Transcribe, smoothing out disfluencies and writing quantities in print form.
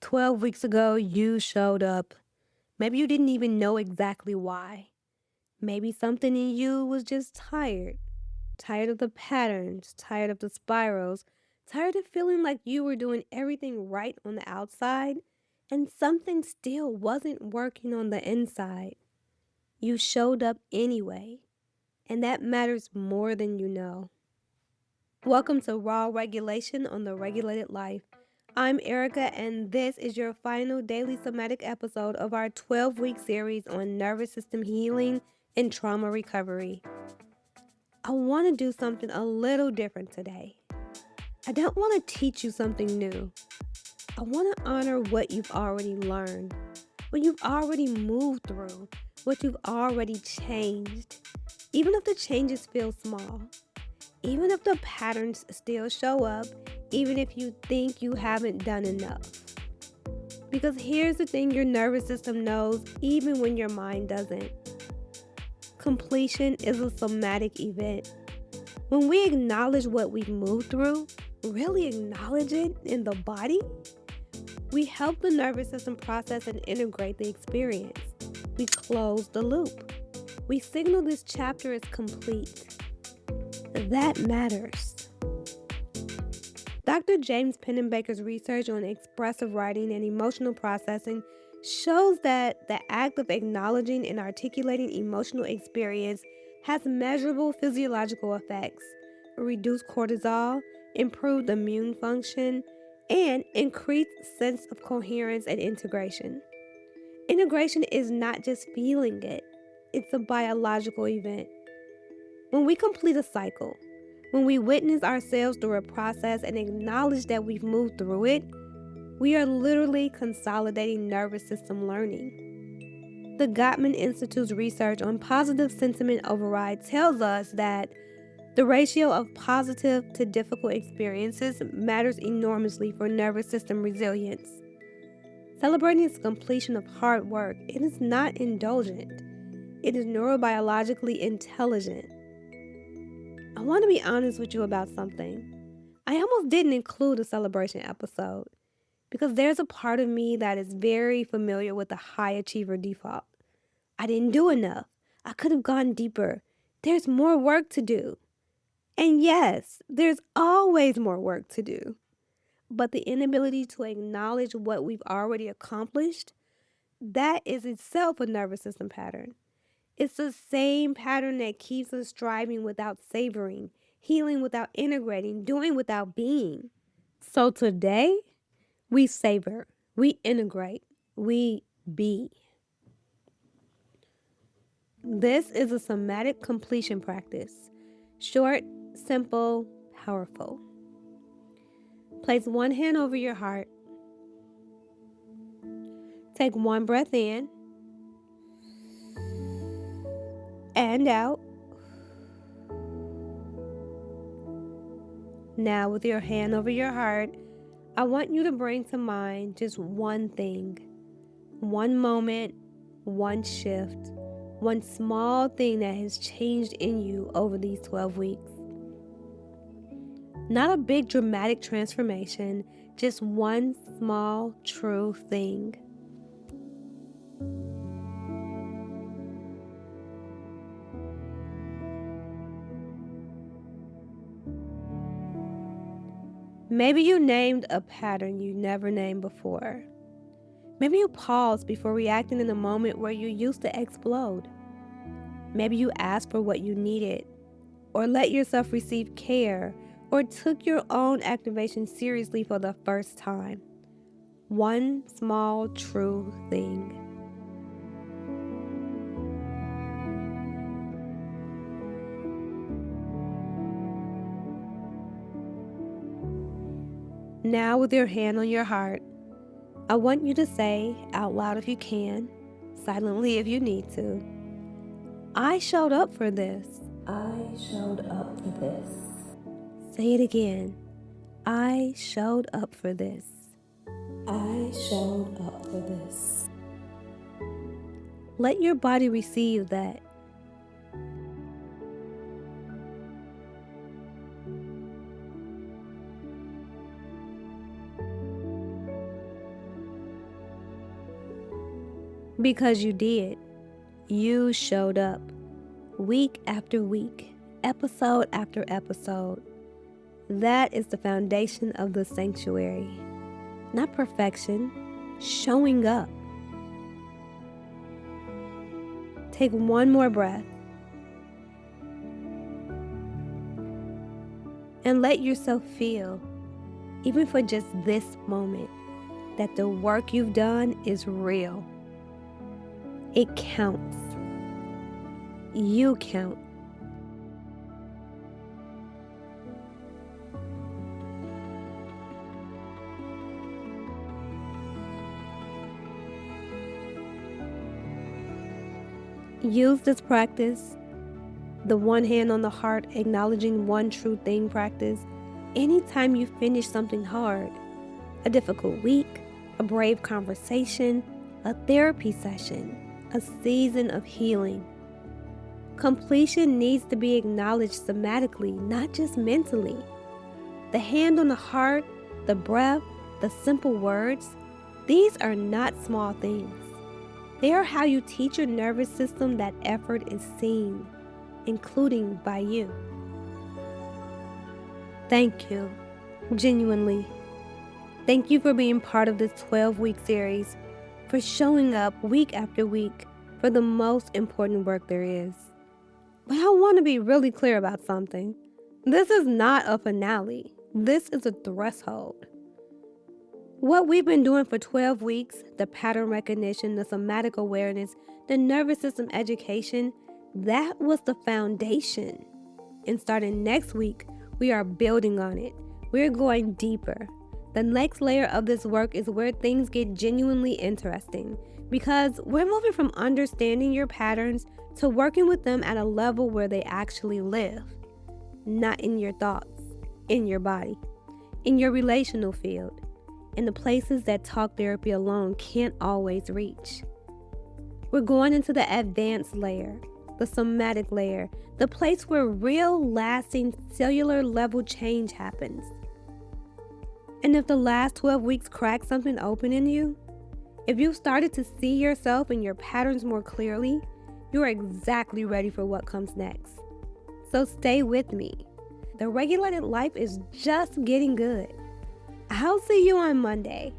12 weeks ago, you showed up. Maybe you didn't even know exactly why. Maybe something in you was just tired. Tired of the patterns, tired of the spirals, tired of feeling like you were doing everything right on the outside and something still wasn't working on the inside. You showed up anyway, and that matters more than you know. Welcome to Raw Regulation on the Regulated Life. I'm Erica, and this is your final daily somatic episode of our 12-week series on nervous system healing and trauma recovery. I want to do something a little different today. I don't want to teach you something new. I want to honor what you've already learned, what you've already moved through, what you've already changed, even if the changes feel small. Even if the patterns still show up, even if you think you haven't done enough. Because here's the thing your nervous system knows even when your mind doesn't. Completion is a somatic event. When we acknowledge what we've moved through, really acknowledge it in the body, we help the nervous system process and integrate the experience. We close the loop. We signal this chapter is complete. That matters. Dr. James Pennebaker's research on expressive writing and emotional processing shows that the act of acknowledging and articulating emotional experience has measurable physiological effects, reduced cortisol, improved immune function, and increased sense of coherence and integration. Integration is not just feeling it, it's a biological event. When we complete a cycle, when we witness ourselves through a process and acknowledge that we've moved through it, we are literally consolidating nervous system learning. The Gottman Institute's research on positive sentiment override tells us that the ratio of positive to difficult experiences matters enormously for nervous system resilience. Celebrating the completion of hard work, it is not indulgent. It is neurobiologically intelligent. I want to be honest with you about something. I almost didn't include a celebration episode because there's a part of me that is very familiar with the high achiever default. I didn't do enough. I could have gone deeper. There's more work to do. And yes, there's always more work to do. But the inability to acknowledge what we've already accomplished, that is itself a nervous system pattern. It's the same pattern that keeps us striving without savoring, healing without integrating, doing without being. So today, we savor, we integrate, we be. This is a somatic completion practice. Short, simple, powerful. Place one hand over your heart. Take one breath in and out. Now, with your hand over your heart, I want you to bring to mind just one thing, one moment, one shift, one small thing that has changed in you over these 12 weeks. Not a big dramatic transformation, just one small, true thing. Maybe you named a pattern you never named before. Maybe you paused before reacting in a moment where you used to explode. Maybe you asked for what you needed, or let yourself receive care, or took your own activation seriously for the first time. One small, true thing. Now, with your hand on your heart, I want you to say out loud if you can, silently if you need to, I showed up for this. I showed up for this. Say it again. I showed up for this. I showed up for this. Let your body receive that. Because you did. You showed up week after week, episode after episode. That is the foundation of the sanctuary. Not perfection, showing up. Take one more breath and let yourself feel, even for just this moment, that the work you've done is real. It counts. You count. Use this practice, the one hand on the heart, acknowledging one true thing practice, anytime you finish something hard, a difficult week, a brave conversation, a therapy session, a season of healing. Completion needs to be acknowledged somatically, not just mentally. The hand on the heart, the breath, the simple words, these are not small things. They are how you teach your nervous system that effort is seen, including by you. Thank you, genuinely. Thank you for being part of this 12-week series, for showing up week after week for the most important work there is. But I want to be really clear about something. This is not a finale. This is a threshold. What we've been doing for 12 weeks, the pattern recognition, the somatic awareness, the nervous system education, that was the foundation. And starting next week, we are building on it. We're going deeper. The next layer of this work is where things get genuinely interesting, because we're moving from understanding your patterns to working with them at a level where they actually live. Not in your thoughts, in your body, in your relational field, in the places that talk therapy alone can't always reach. We're going into the advanced layer, the somatic layer, the place where real, lasting, cellular level change happens. And if the last 12 weeks cracked something open in you, if you've started to see yourself and your patterns more clearly, you are exactly ready for what comes next. So stay with me. The regulated life is just getting good. I'll see you on Monday.